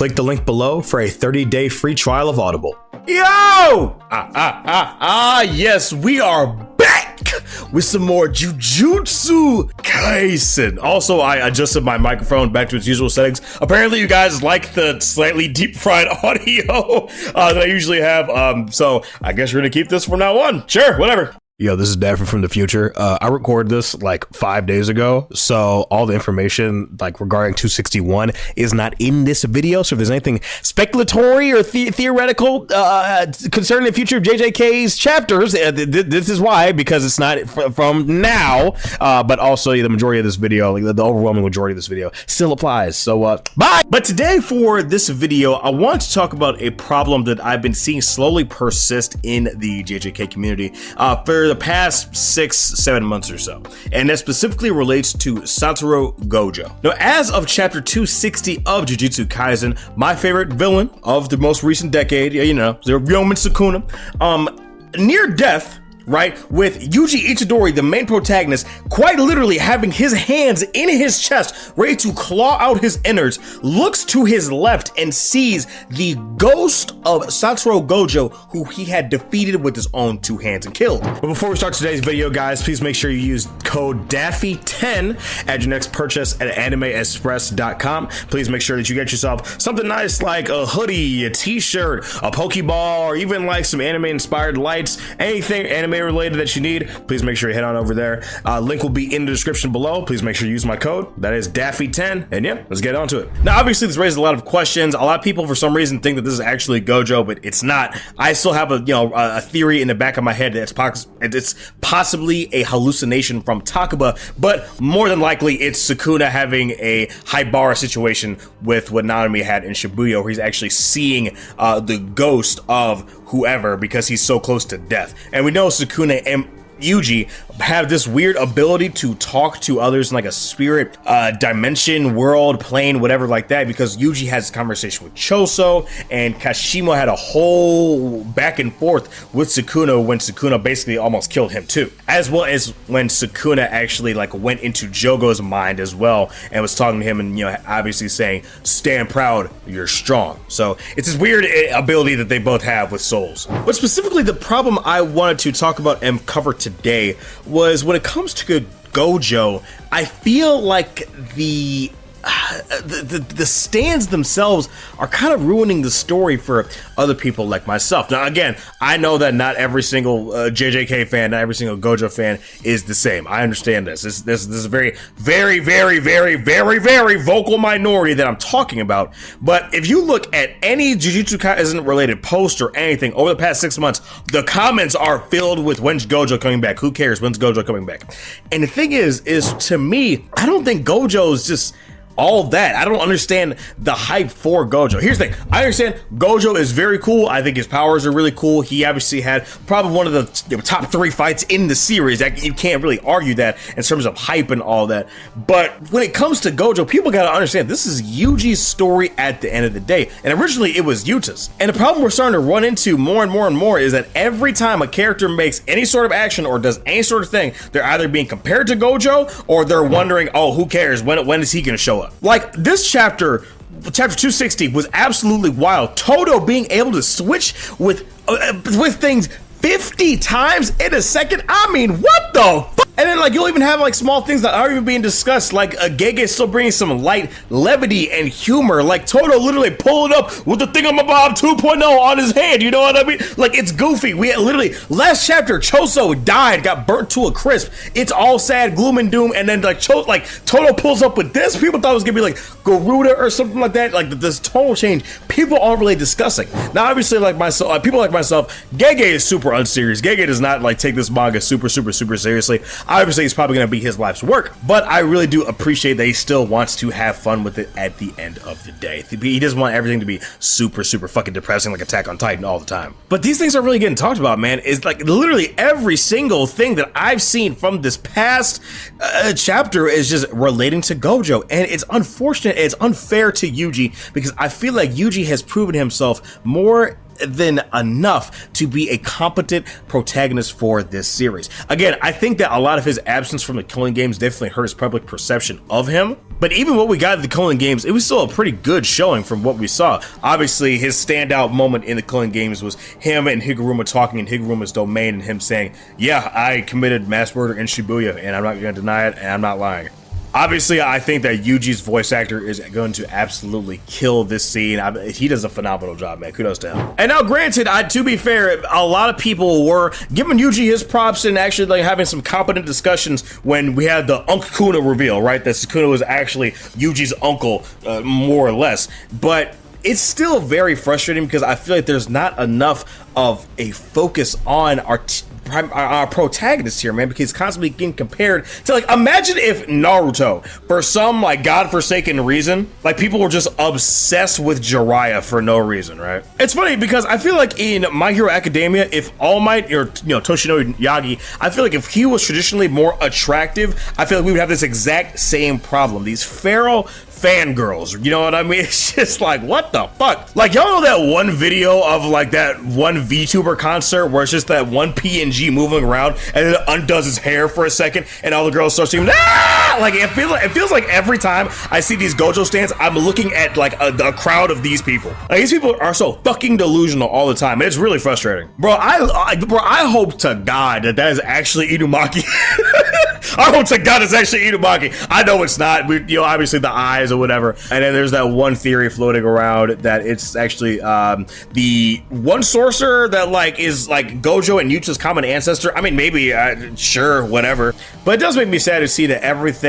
Click the link below for a 30-day free trial of Audible. Yo! Yes, we are back with some more Jujutsu Kaisen. Also, I adjusted my microphone back to its usual settings. Apparently, you guys like the slightly deep fried audio that I usually have. So I guess we're gonna keep this from now on. Sure, whatever. Yo, this is Daffy from the future. I recorded this like 5 days ago, so all the information like regarding 261 is not in this video. So if there's anything speculatory or theoretical concerning the future of JJK's chapters, this is why, because it's not from now. But also the majority of this video, like the overwhelming majority of this video, still applies. So bye. But today for this video, I want to talk about a problem that I've been seeing slowly persist in the JJK community for the past 6-7 months or so, and that specifically relates to Satoru Gojo. Now, as of chapter 260 of Jujutsu Kaisen, my favorite villain of the most recent decade, you know, the Roman Sukuna, near death, right, with Yuji Itadori, the main protagonist, quite literally having his hands in his chest, ready to claw out his innards, looks to his left and sees the ghost of Satoru Gojo, who he had defeated with his own 2 hands and killed. But before we start today's video, guys, please make sure you use code DAFFY10 at your next purchase at animeexpress.com. Please make sure that you get yourself something nice like a hoodie, a t-shirt, a Pokeball, or even like some anime-inspired lights, anything anime related that you need. Please make sure you head on over there. Link will be in the description below. Please make sure you use my code. That is Daffy10. And yeah, let's get on to it. Now, obviously, this raises a lot of questions. A lot of people, for some reason, think that this is actually Gojo, but it's not. I still have a theory in the back of my head that it's possibly a hallucination from Takaba, but more than likely, it's Sukuna having a Haibara situation with what Nanami had in Shibuya, where he's actually seeing the ghost of whoever because he's so close to death. And we know Sukuna and Yuji have this weird ability to talk to others in like a spirit dimension, world, plane, whatever like that, because Yuji has a conversation with Choso, and Kashimo had a whole back and forth with Sukuna when Sukuna basically almost killed him too, as well as when Sukuna actually like went into Jogo's mind as well and was talking to him and, you know, obviously saying, stand proud, you're strong. So it's this weird ability that they both have with souls. But specifically the problem I wanted to talk about and cover today was when it comes to Gojo, I feel like the stands themselves are kind of ruining the story for other people like myself. Now, again, I know that not every single JJK fan, not every single Gojo fan is the same. I understand this. This is a very, very, very, very, very, very vocal minority that I'm talking about. But if you look at any Jujutsu Kaisen related post or anything over the past 6 months, the comments are filled with when's Gojo coming back? Who cares? When's Gojo coming back? And the thing is to me, I don't think Gojo is just all that. I don't understand the hype for Gojo. Here's the thing. I understand Gojo is very cool. I think his powers are really cool. He obviously had probably one of the top 3 fights in the series. You can't really argue that in terms of hype and all that. But when it comes to Gojo, people gotta understand this is Yuji's story at the end of the day. And originally it was Yuta's. And the problem we're starting to run into more and more and more is that every time a character makes any sort of action or does any sort of thing, they're either being compared to Gojo or they're wondering, oh, who cares? When is he gonna show up? Like this chapter 260 was absolutely wild. Todo being able to switch with things 50 times in a second. I mean, what the fuck? And then like you'll even have like small things that aren't even being discussed, like Gege still bringing some light levity and humor, like Todo literally pulling up with the thingamabob 2.0 on his hand, you know what I mean? Like it's goofy. We had literally last chapter Choso died, got burnt to a crisp. It's all sad, gloom and doom, and then like Todo pulls up with this. People thought it was gonna be like Garuda or something like that. Like this total change people aren't really discussing. Now obviously like myself, people like myself, Gege is super unserious. Gege does not like take this manga super seriously. Obviously, it's probably going to be his life's work, but I really do appreciate that he still wants to have fun with it at the end of the day. He doesn't want everything to be super fucking depressing like Attack on Titan all the time. But these things are really getting talked about, man. It's like literally every single thing that I've seen from this past chapter is just relating to Gojo, and it's unfortunate, it's unfair to Yuji, because I feel like Yuji has proven himself more than enough to be a competent protagonist for this series. Again, I think that a lot of his absence from the Killing Games definitely hurts public perception of him. But even what we got at the Killing Games, it was still a pretty good showing from what we saw. Obviously, his standout moment in the Killing Games was him and Higuruma talking in Higuruma's domain and him saying, yeah, I committed mass murder in Shibuya and I'm not going to deny it and I'm not lying. Obviously, I think that Yuji's voice actor is going to absolutely kill this scene. He does a phenomenal job, man. Kudos to him. And now, granted, to be fair, a lot of people were giving Yuji his props and actually like having some competent discussions when we had the Sukuna reveal, right? That Sukuna was actually Yuji's uncle, more or less. But it's still very frustrating because I feel like there's not enough of a focus on our protagonist here, man, because he's constantly getting compared to, like, imagine if Naruto, for some like godforsaken reason, like people were just obsessed with Jiraiya for no reason, right? It's funny because I feel like in My Hero Academia, if All Might or Toshinori Yagi, I feel like if he was traditionally more attractive, I feel like we would have this exact same problem. These feral fangirls, you know what I mean? It's just like, what the fuck? Like, y'all know that one video of like that one VTuber concert where it's just that one PNG moving around and then it undoes his hair for a second and all the girls start screaming, ah! Like, it feels like every time I see these Gojo stands, I'm looking at like a crowd of these people. Like, these people are so fucking delusional all the time. It's really frustrating. Bro, I hope to God that is actually Inumaki. I hope to God it's actually Inumaki. I know it's not. Obviously the eyes or whatever. And then there's that one theory floating around that it's actually the one sorcerer that like is like Gojo and Yuta's common ancestor. I mean, maybe, sure, whatever. But it does make me sad to see that everything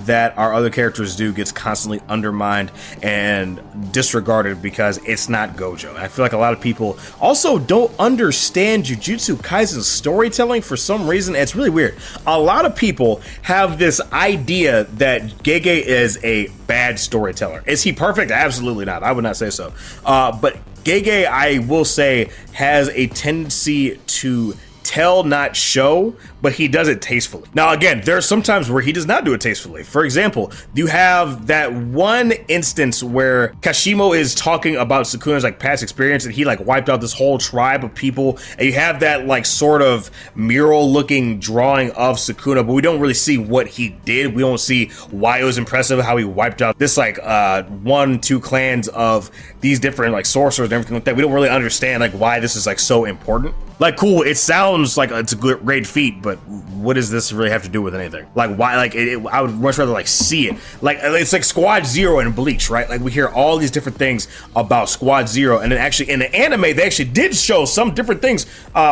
that our other characters do gets constantly undermined and disregarded because it's not Gojo. And I feel like a lot of people also don't understand Jujutsu Kaisen's storytelling for some reason. It's really weird. A lot of people have this idea that Gege is a bad storyteller. Is he perfect? Absolutely not. I would not say so. But Gege, I will say, has a tendency to tell, not show, but he does it tastefully. Now, again, there are some times where he does not do it tastefully. For example, you have that one instance where Kashimo is talking about Sukuna's like past experience and he like wiped out this whole tribe of people, and you have that like sort of mural looking drawing of Sukuna, but we don't really see what he did. We don't see why it was impressive how he wiped out this like 1-2 clans of these different like sorcerers and everything like that. We don't really understand like why this is like so important. Like, cool, it sounds like it's a great feat, but what does this really have to do with anything? Like, why? Like, I would much rather like see it. Like, it's like Squad Zero and Bleach, right? Like, we hear all these different things about Squad Zero, and then actually in the anime, they actually did show some different things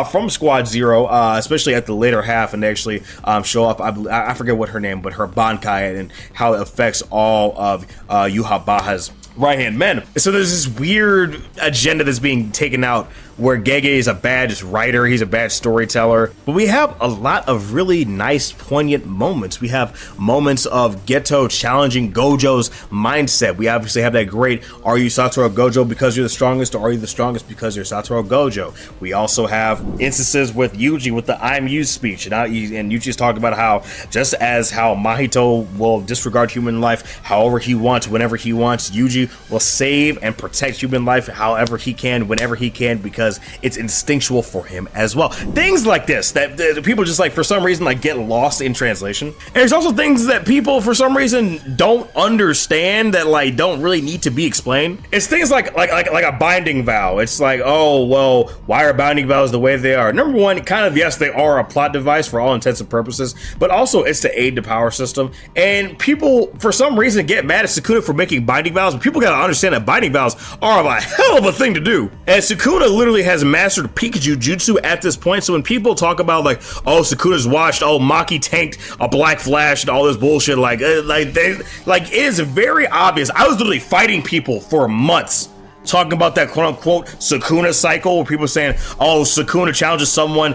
from Squad Zero, especially at the later half, and they actually show up. I forget what her name, but her Bankai and how it affects all of Yuhabaha's right-hand men. So there's this weird agenda that's being taken out where Gege is a bad writer, he's a bad storyteller, but we have a lot of really nice, poignant moments. We have moments of Geto challenging Gojo's mindset. We obviously have that great, are you Satoru Gojo because you're the strongest, or are you the strongest because you're Satoru Gojo? We also have instances with Yuji with the I'm you speech, and Yuji's talking about how, just as how Mahito will disregard human life however he wants, whenever he wants, Yuji will save and protect human life however he can, whenever he can, because it's instinctual for him as well. Things like this that people just like for some reason like get lost in translation. And there's also things that people for some reason don't understand that like don't really need to be explained. It's things like a binding vow. It's like, oh well, why are binding vows the way they are? Number one, kind of, yes, they are a plot device for all intents and purposes, but also it's to aid the power system. And people for some reason get mad at Sukuna for making binding vows, but people gotta understand that binding vows are a hell of a thing to do. And Sukuna literally has mastered Pikachu Jutsu at this point, so when people talk about like, oh, Sukuna's washed, oh, Maki tanked a Black Flash and all this bullshit, like it is very obvious. I was literally fighting people for months talking about that quote-unquote Sukuna cycle where people saying, oh, Sukuna challenges someone,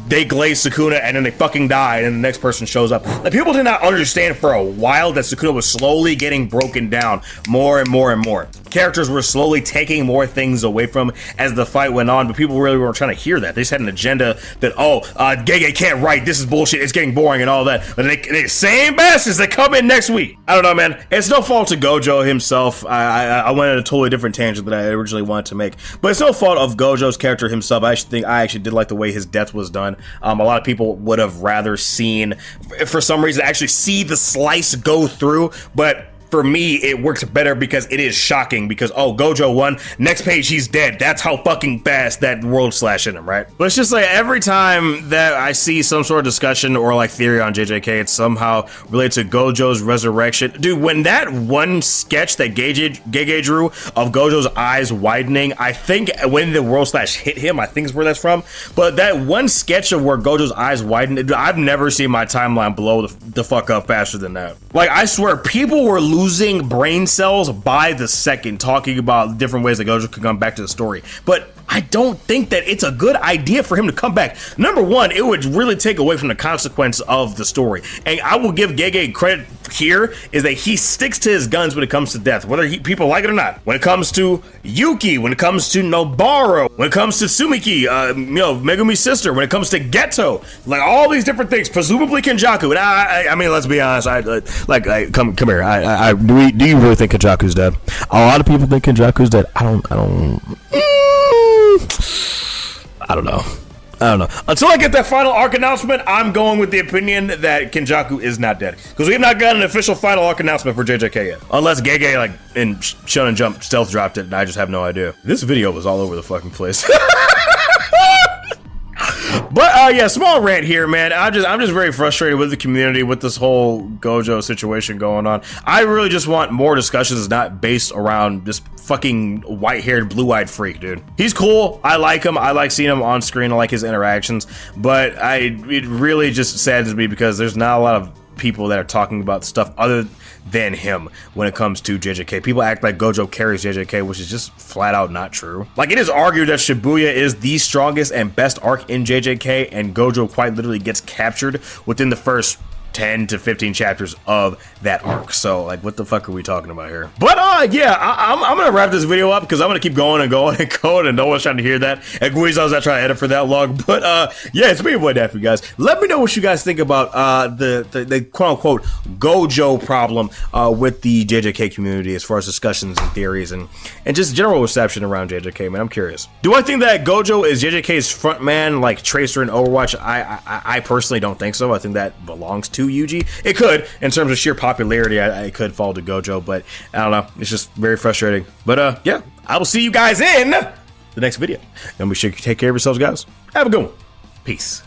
they glaze Sukuna and then they fucking die and then the next person shows up. Like, people did not understand for a while that Sukuna was slowly getting broken down more and more and more. characters were slowly taking more things away from as the fight went on, but people really weren't trying to hear that. They just had an agenda that, Gege can't write, this is bullshit, it's getting boring and all that. But they same bastards that come in next week. I don't know, man. It's no fault to Gojo himself. I went on a totally different tangent than I originally wanted to make, but it's no fault of Gojo's character himself. I actually did like the way his death was done. A lot of people would have rather seen, for some reason, actually see the slice go through, but for me, it works better because it is shocking because, Gojo won, next page he's dead. That's how fucking fast that world slash in him, right? But it's just like every time that I see some sort of discussion or like theory on JJK, it's somehow related to Gojo's resurrection. Dude, when that one sketch that Gege drew of Gojo's eyes widening, I think when the world slash hit him, I think is where that's from. But that one sketch of where Gojo's eyes widened, I've never seen my timeline blow the fuck up faster than that. Like, I swear, people were losing brain cells by the second talking about different ways that Gojo could come back to the story. But I don't think that it's a good idea for him to come back. Number one, it would really take away from the consequence of the story. And I will give Gege credit here is that he sticks to his guns when it comes to death, whether people like it or not. When it comes to Yuki, when it comes to Nobara, when it comes to Tsumiki, Megumi's sister, when it comes to Geto, like all these different things, presumably Kenjaku. And I mean, let's be honest. Come here. Do you really think Kenjaku's dead? A lot of people think Kenjaku's dead. I don't know. Until I get that final arc announcement, I'm going with the opinion that Kenjaku is not dead. Because we have not gotten an official final arc announcement for JJK yet. Unless Gege, in Shonen Jump, stealth dropped it, and I just have no idea. This video was all over the fucking place. But yeah, small rant here, man. I'm just very frustrated with the community with this whole Gojo situation going on. I really just want more discussions not based around this fucking white-haired, blue-eyed freak, dude. He's cool. I like him. I like seeing him on screen. I like his interactions. But it really just saddens me because there's not a lot of people that are talking about stuff other than him when it comes to JJK. People act like Gojo carries JJK, which is just flat out not true. Like, it is argued that Shibuya is the strongest and best arc in JJK, and Gojo quite literally gets captured within the first 10 to 15 chapters of that arc. So, like, what the fuck are we talking about here? But, yeah, I'm gonna wrap this video up because I'm gonna keep going and going and going, and no one's trying to hear that. And Guizo's not trying to edit for that long. But, yeah, it's me, your boy Daffy, guys. Let me know what you guys think about the quote-unquote Gojo problem with the JJK community as far as discussions and theories and just general reception around JJK, man. I'm curious. Do I think that Gojo is JJK's front man like Tracer in Overwatch? I personally don't think so. I think that belongs to Yuji. It could, in terms of sheer popularity, it could fall to Gojo, but I don't know. It's just very frustrating. But yeah, I will see you guys in the next video. And be sure you take care of yourselves, guys. Have a good one. Peace.